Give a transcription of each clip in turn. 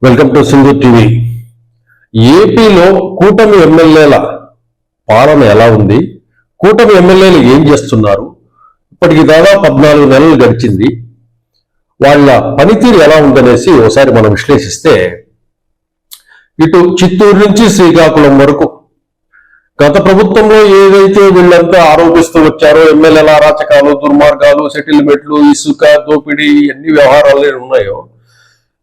Welcome to Sindhu TV. ఏపీలో కూటమి ఎమ్మెల్యేల పాలన ఎలా ఉంది, కూటమి ఎమ్మెల్యేలు ఏం చేస్తున్నారు, ఇప్పటికి దాదాపు 14 నెలలు గడిచింది, వాళ్ళ పనితీరు ఎలా ఉందనేసి ఒకసారి మనం విశ్లేషిస్తే, ఇటు చిత్తూరు నుంచి శ్రీకాకుళం వరకు గత ప్రభుత్వంలో ఏదైతే వీళ్ళంతా ఆరోపిస్తూ వచ్చారో ఎమ్మెల్యేల అరాచకాలు, దుర్మార్గాలు, సెటిల్మెంట్లు, ఇసుక దోపిడీ ఎన్ని వ్యవహారాలు ఉన్నాయో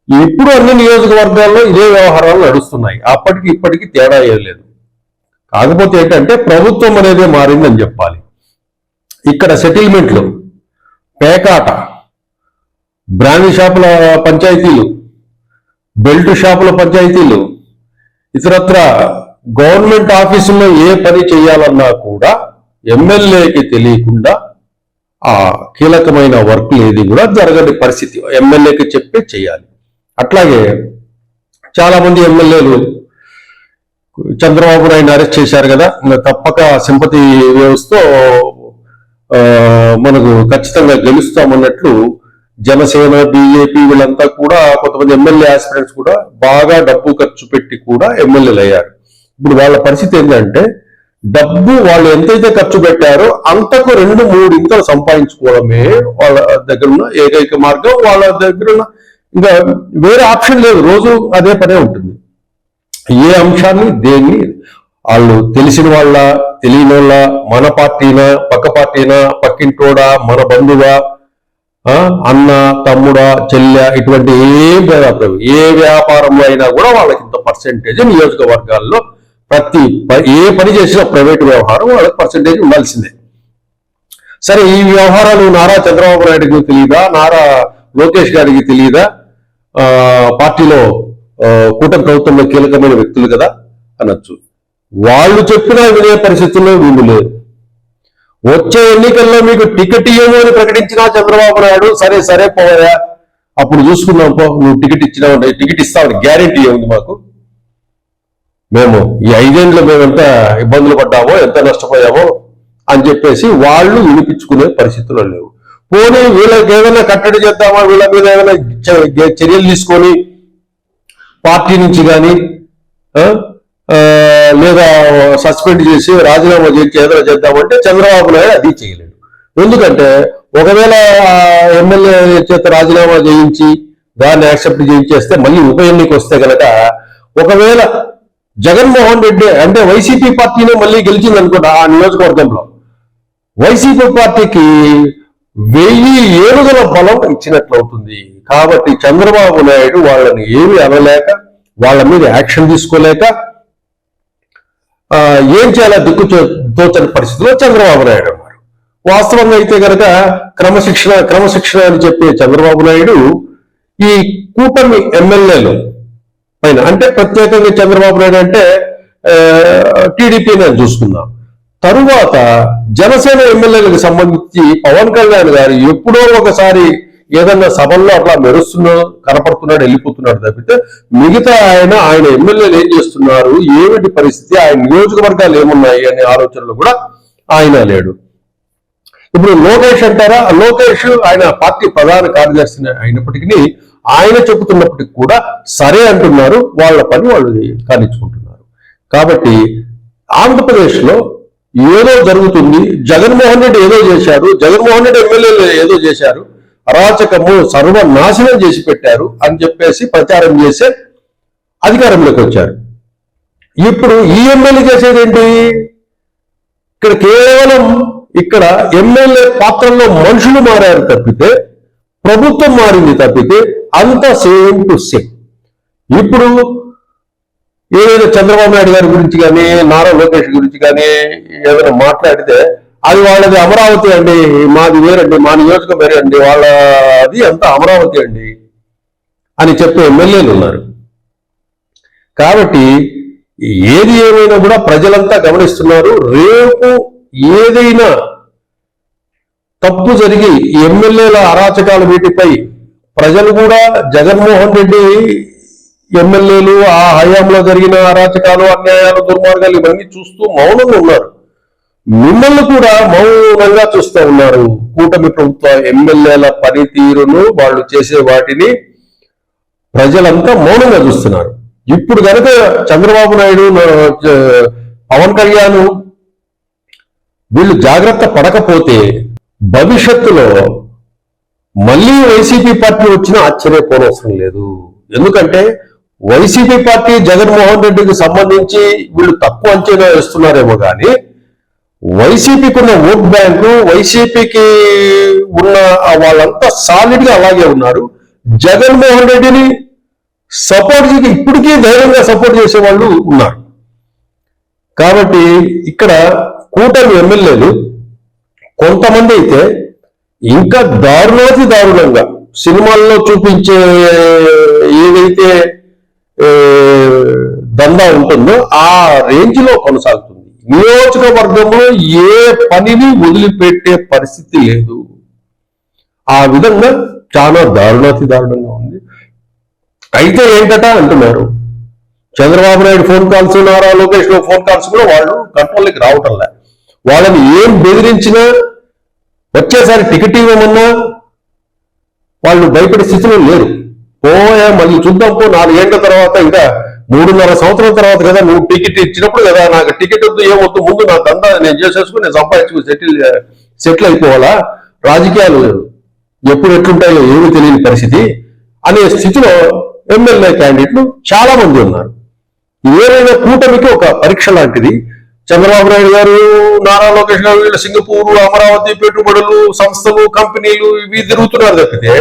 ఇప్పుడు అన్ని నియోజకవర్గాల్లో ఇదే వ్యవహారాలు నడుస్తున్నాయి. అప్పటికి ఇప్పటికి తేడా ఏం లేదు. కాకపోతే ఏంటంటే ప్రభుత్వం అనేది మారిందని చెప్పాలి. ఇక్కడ సెటిల్మెంట్లు, పేకాట, బ్రాండ్ షాపుల పంచాయతీలు, బెల్ట్ షాపుల పంచాయతీలు, ఇతరత్ర గవర్నమెంట్ ఆఫీసుల్లో ఏ పని చేయాలన్నా కూడా ఎమ్మెల్యేకి తెలియకుండా ఆ కీలకమైన వర్క్ ఏది కూడా జరగని పరిస్థితి. ఎమ్మెల్యేకి చెప్పే చేయాలి. అట్లాగే చాలా మంది ఎమ్మెల్యేలు చంద్రబాబు నాయుడు అరెస్ట్ చేశారు కదా, తప్పక సింపతి వ్యవస్థతో మనకు ఖచ్చితంగా గెలుస్తామన్నట్లు జనసేన, బీజేపీ వీళ్ళంతా కూడా కొంతమంది ఎమ్మెల్యే ఆస్పిరెంట్స్ కూడా బాగా డబ్బు ఖర్చు పెట్టి కూడా ఎమ్మెల్యేలు అయ్యారు. ఇప్పుడు వాళ్ళ పరిస్థితి ఏంటంటే డబ్బు వాళ్ళు ఎంతైతే ఖర్చు పెట్టారో అంతకు 2-3 ఇంతలు సంపాదించుకోవడమే వాళ్ళ దగ్గర ఉన్న ఏకైక మార్గం. వాళ్ళ దగ్గర ఉన్న ఇంకా వేరే ఆప్షన్ లేదు. రోజు అదే పనే ఉంటుంది. ఏ అంశాన్ని దేన్ని వాళ్ళు తెలిసిన వాళ్ళ, తెలియని వాళ్ళ, మన పార్టీనా, పక్క పార్టీనా, పక్కింటోడా, మన బంధువా, అన్న, తమ్ముడా, చెల్లె, ఇటువంటి ఏం భేదాలు, ఏ వ్యాపారంలో అయినా కూడా వాళ్ళకి ఇంత పర్సెంటేజ్ నియోజకవర్గాల్లో ఏ పని చేసినా ప్రైవేట్ వ్యవహారం వాళ్ళకి పర్సెంటేజ్ ఉండాల్సిందే. సరే, ఈ వ్యవహారాలు నారా చంద్రబాబు నాయుడుకి తెలియదా, నారా లోకేష్ గారికి తెలియదా? పార్టీలో కూటమి ప్రభుత్వంలో కీలకమైన వ్యక్తులు కదా అనొచ్చు. వాళ్ళు చెప్పినా వినే పరిస్థితుల్లో వీళ్ళు లేరు. వచ్చే ఎన్నికల్లో మీకు టికెట్ ఇవ్వము అని ప్రకటించినా చంద్రబాబు నాయుడు సరే సరే పోయా, అప్పుడు చూసుకుందాం పో, నువ్వు టికెట్ ఇచ్చినావు, టికెట్ ఇస్తామని గ్యారెంటీ ఏముంది మాకు, మేము ఈ 5 ఏళ్ళు మేము ఎంత ఇబ్బందులు పడ్డామో, ఎంత నష్టపోయామో అని చెప్పేసి వాళ్ళు వినిపించుకునే పరిస్థితుల్లో లేవు. పోనీ వీళ్ళకి ఏదైనా కట్టడి చేద్దామా, వీళ్ళ మీద ఏదైనా చర్యలు తీసుకొని పార్టీ నుంచి కానీ లేదా సస్పెండ్ చేసి రాజీనామా చేసి ఏదైనా చేద్దామంటే చంద్రబాబు నాయుడు అది చేయలేడు. ఎందుకంటే ఒకవేళ ఎమ్మెల్యే చేత రాజీనామా చేయించి దాన్ని యాక్సెప్ట్ చేయించేస్తే మళ్ళీ ఉప ఎన్నిక వస్తే కనుక, ఒకవేళ జగన్మోహన్ రెడ్డి అంటే వైసీపీ పార్టీనే మళ్ళీ గెలిచింది అనుకుంటా ఆ నియోజకవర్గంలో, వైసీపీ పార్టీకి 1000 ఏనుగుల బలం ఇచ్చినట్లవుతుంది. కాబట్టి చంద్రబాబు నాయుడు వాళ్ళని ఏమీ అనలేక, వాళ్ళ మీద యాక్షన్ తీసుకోలేక ఏం చేయాలో తోచని పరిస్థితిలో చంద్రబాబు నాయుడు ఉన్నారు. వాస్తవంగా అయితే కనుక క్రమశిక్షణ అని చెప్పే చంద్రబాబు నాయుడు ఈ కూటమి ఎమ్మెల్యేలు పైన, అంటే ప్రత్యేకంగా చంద్రబాబు నాయుడు అంటే టీడీపీని అని చూసుకుందాం, తరువాత జనసేన ఎమ్మెల్యేలకు సంబంధించి పవన్ కళ్యాణ్ గారు ఎప్పుడో ఒకసారి ఏదన్నా సభల్లో అట్లా మెరుస్తున్నాడు, కనపడుతున్నాడు, వెళ్ళిపోతున్నాడు తప్పితే మిగతా ఆయన ఎమ్మెల్యేలు ఏం చేస్తున్నారు, ఏమిటి పరిస్థితి, ఆయన నియోజకవర్గాలు ఏమున్నాయి అనే ఆలోచనలు కూడా ఆయన లేడు. ఇప్పుడు లోకేష్ అంటారా, లోకేష్ ఆయన పార్టీ ప్రధాన కార్యదర్శి అయినప్పటికీ ఆయన చెబుతున్నప్పటికీ కూడా సరే అంటున్నారు, వాళ్ళ పని వాళ్ళు కానిచ్చుకుంటున్నారు. కాబట్టి ఆంధ్రప్రదేశ్లో ఏదో జరుగుతుంది, జగన్మోహన్ రెడ్డి ఏదో చేశారు, జగన్మోహన్ రెడ్డి ఎమ్మెల్యేలు ఏదో చేశారు, అరాచకము సర్వనాశనం చేసి పెట్టారు అని చెప్పేసి ప్రచారం చేసే అధికారంలోకి వచ్చారు. ఇప్పుడు ఈ ఎమ్మెల్యే చేసేది ఏంటి? ఇక్కడ కేవలం ఎమ్మెల్యే పాత్రలో మనుషులు మారారు తప్పితే, ప్రభుత్వం మారింది తప్పితే అంత సేమ్ టు సేమ్. ఇప్పుడు ఏదైనా చంద్రబాబు నాయుడు గారి గురించి కానీ, నారా లోకేష్ గురించి కానీ ఏదైనా మాట్లాడితే అది వాళ్ళది అమరావతి అండి, మాది వేరండి, మా నియోజకం వేరే అండి, వాళ్ళది అంతా అమరావతి అండి అని చెప్పే ఎమ్మెల్యేలు ఉన్నారు. కాబట్టి ఏది ఏమైనా కూడా ప్రజలంతా గమనిస్తున్నారు. రేపు ఏదైనా తప్పు జరిగి ఎమ్మెల్యేల అరాచకాల వీటిపై ప్రజలు కూడా జగన్మోహన్ రెడ్డి ఎమ్మెల్యేలు ఆ హయాంలో జరిగిన అరాచకాలు, అన్యాయాలు, దుర్మార్గాలు ఇవన్నీ చూస్తూ మౌనంగా ఉన్నారు. మిమ్మల్ని కూడా మౌనంగా చూస్తూ ఉన్నారు. కూటమి ప్రభుత్వ ఎమ్మెల్యేల పనితీరును, వాళ్ళు చేసే వాటిని ప్రజలంతా మౌనంగా చూస్తున్నారు. ఇప్పుడు కనుక చంద్రబాబు నాయుడు, పవన్ కళ్యాణ్ వీళ్ళు జాగ్రత్త పడకపోతే భవిష్యత్తులో మళ్ళీ వైసీపీ పార్టీ వచ్చినా ఆశ్చర్యపోనవసరం లేదు. ఎందుకంటే వైసీపీ పార్టీ జగన్మోహన్ రెడ్డికి సంబంధించి వీళ్ళు తక్కువ అంచనా వేస్తున్నారేమో కానీ వైసీపీకి ఉన్న ఓట్ బ్యాంకు, వైసీపీకి ఉన్న వాళ్ళంతా సాలిడ్ గా అలాగే ఉన్నారు. జగన్మోహన్ రెడ్డిని సపోర్ట్ చేసి ఇప్పటికీ ధైర్యంగా సపోర్ట్ చేసే వాళ్ళు ఉన్నారు. కాబట్టి ఇక్కడ కూటమి ఎమ్మెల్యేలు కొంతమంది అయితే ఇంకా దారుణంగా సినిమాల్లో చూపించే ఏదైతే దందా ఉంటుందో ఆ రేంజ్ లో కొనసాగుతుంది. నియోజకవర్గంలో ఏ పనిని వదిలిపెట్టే పరిస్థితి లేదు. ఆ విధంగా చాలా దారుణంగా ఉంది. అయితే ఏంటట అంటున్నారు, Chandrababu Naidu phone calls, Nara Lokesh phone calls కూడా వాళ్ళు కంట్రోల్కి రావటంలే. వాళ్ళని ఏం బెదిరించినా, వచ్చేసారి టికెట్ ఇవ్వమన్నా వాళ్ళు భయపడే స్థితిలో లేరు. పోయా మళ్ళీ చూద్దాం, 4 ఏళ్ల తర్వాత, ఇంకా 3.5 సంవత్సరాల తర్వాత కదా నువ్వు టికెట్ ఇచ్చినప్పుడు కదా, నాకు టికెట్ వద్దు ఏమొద్దు, ముందు నా దందా నేను చేసేసుకుని నేను సంపాదించుకుని సెటిల్ అయిపోవాలా, రాజకీయాలు ఎప్పుడు ఎట్లుంటాయో ఏమీ తెలియని పరిస్థితి అనే స్థితిలో ఎమ్మెల్యే క్యాండిడేట్లు చాలా మంది ఉన్నారు. ఏదైనా కూటమికి ఒక పరీక్ష లాంటిది. చంద్రబాబు నాయుడు గారు, నారా లోకేష్ గారు వీళ్ళు సింగపూర్, అమరావతి పెట్టుబడులు, సంస్థలు, కంపెనీలు ఇవి తిరుగుతున్నారు తప్పితే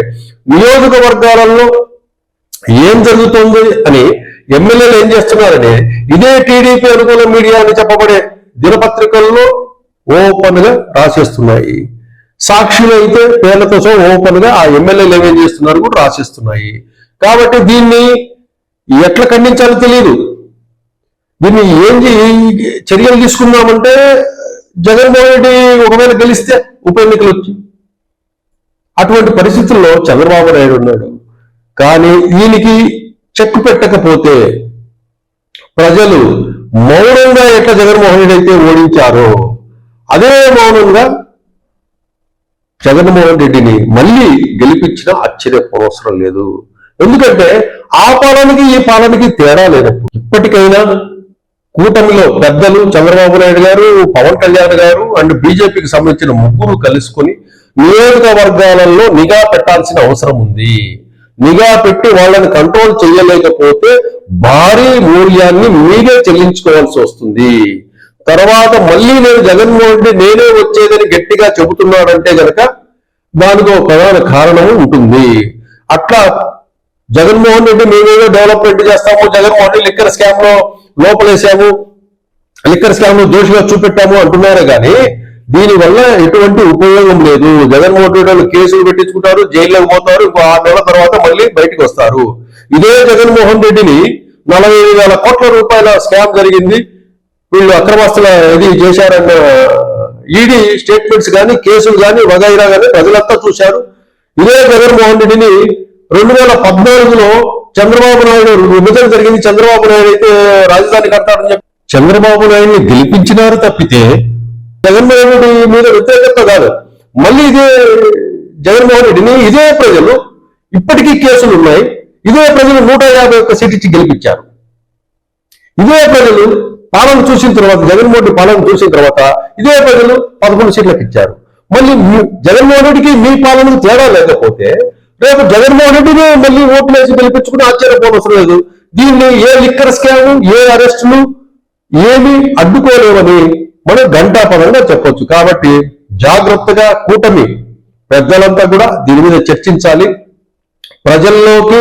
నియోజకవర్గాలలో ఏం జరుగుతుంది అని ఎమ్మెల్యేలు ఏం చేస్తున్నారని ఇదే టీడీపీ అనుకూల మీడియా అని చెప్పబడే దినపత్రికల్లో ఓపెన్ గా రాసేస్తున్నాయి. సాక్షులు అయితే పేర్లతో సహా ఓపెన్ గా ఆ ఎమ్మెల్యేలు ఏమేం చేస్తున్నారు కూడా రాసేస్తున్నాయి. కాబట్టి దీన్ని ఎట్లా ఖండించాలో తెలియదు. దీన్ని ఏం చర్యలు తీసుకుందామంటే జగన్మోహన్ రెడ్డి ఒకవేళ గెలిస్తే ఉప ఎన్నికలు వచ్చి అటువంటి పరిస్థితుల్లో చంద్రబాబు నాయుడు ఉన్నాడు. కానీ దీనికి చెక్ పెట్టకపోతే ప్రజలు మౌనంగా ఎట్లా జగన్మోహన్ రెడ్డి అయితే ఓడించారో అదే మౌనంగా జగన్మోహన్ రెడ్డిని మళ్ళీ గెలిపించినా ఆశ్చర్యపోవసరం లేదు. ఎందుకంటే ఆ పాలనకి ఈ పాలనకి తేడా లేనప్పుడు ఇప్పటికైనా కూటమిలో పెద్దలు చంద్రబాబు నాయుడు గారు, పవన్ కళ్యాణ్ గారు అండ్ బీజేపీకి సంబంధించిన ముగ్గురు కలుసుకొని నియోజకవర్గాలలో నిఘా పెట్టాల్సిన అవసరం ఉంది. నిఘా పెట్టి వాళ్ళని కంట్రోల్ చేయలేకపోతే భారీ మూల్యాన్ని మీరే చెల్లించుకోవాల్సి వస్తుంది. తర్వాత మళ్ళీ నేను జగన్మోహన్ రెడ్డి నేనే వచ్చేదని గట్టిగా చెబుతున్నాడంటే గనక దానికి ఒక ప్రధాన కారణం ఉంటుంది. అట్లా జగన్మోహన్ రెడ్డి మేమేదో డెవలప్మెంట్ చేస్తాము, జగన్మోహన్ రెడ్డి లిక్కర్ స్కామ్ లో లోపలేసాము, లిక్కర్ స్కామ్ లో దోషిగా చూపెట్టాము అంటున్నారే కానీ దీనివల్ల ఎటువంటి ఉపయోగం లేదు. జగన్మోహన్ రెడ్డి వాళ్ళు కేసులు పెట్టించుకుంటారు, జైల్లోకి పోతారు, ఇంకో 6 నెలల తర్వాత మళ్ళీ బయటకు వస్తారు. ఇదే జగన్మోహన్ రెడ్డిని 45,000 కోట్ల రూపాయల స్కామ్ జరిగింది, వీళ్ళు అక్రమస్తుల ఇది చేశారన్న ఈడీ స్టేట్మెంట్స్ కానీ కేసులు కానీ వగైరా కానీ ప్రజలంతా చూశారు. ఇదే జగన్మోహన్ రెడ్డిని 2014లో చంద్రబాబు నాయుడు విభజన జరిగింది, చంద్రబాబు నాయుడు అయితే రాజధాని కడతాడని చెప్పి చంద్రబాబు నాయుడిని గెలిపించినారు తప్పితే జగన్మోహన్ రెడ్డి మీద వ్యతిరేకత కాదు. మళ్ళీ ఇదే జగన్మోహన్ రెడ్డిని ఇదే ప్రజలు ఇప్పటికీ కేసులు ఉన్నాయి, ఇదే ప్రజలు 151 సీట్ ఇచ్చి గెలిపించారు. ఇదే ప్రజలు పాలన చూసిన తర్వాత, జగన్మోహన్ రెడ్డి పాలన చూసిన తర్వాత ఇదే ప్రజలు 11 సీట్లకు ఇచ్చారు. మళ్ళీ జగన్మోహన్ రెడ్డికి మీ పాలనకు తేడా లేకపోతే రేపు జగన్మోహన్ రెడ్డిని మళ్ళీ ఓట్లు వేసి గెలిపించుకుని ఆశ్చర్యపోవసరం లేదు. దీన్ని ఏ లిక్కర్ స్కామ్, ఏ అరెస్టులు ఏమీ అడ్డుకోలేవని మనం ఘంటాపదంగా చెప్పొచ్చు. కాబట్టి జాగ్రత్తగా కూటమి పెద్దలంతా కూడా దీని మీద చర్చించాలి. ప్రజల్లోకి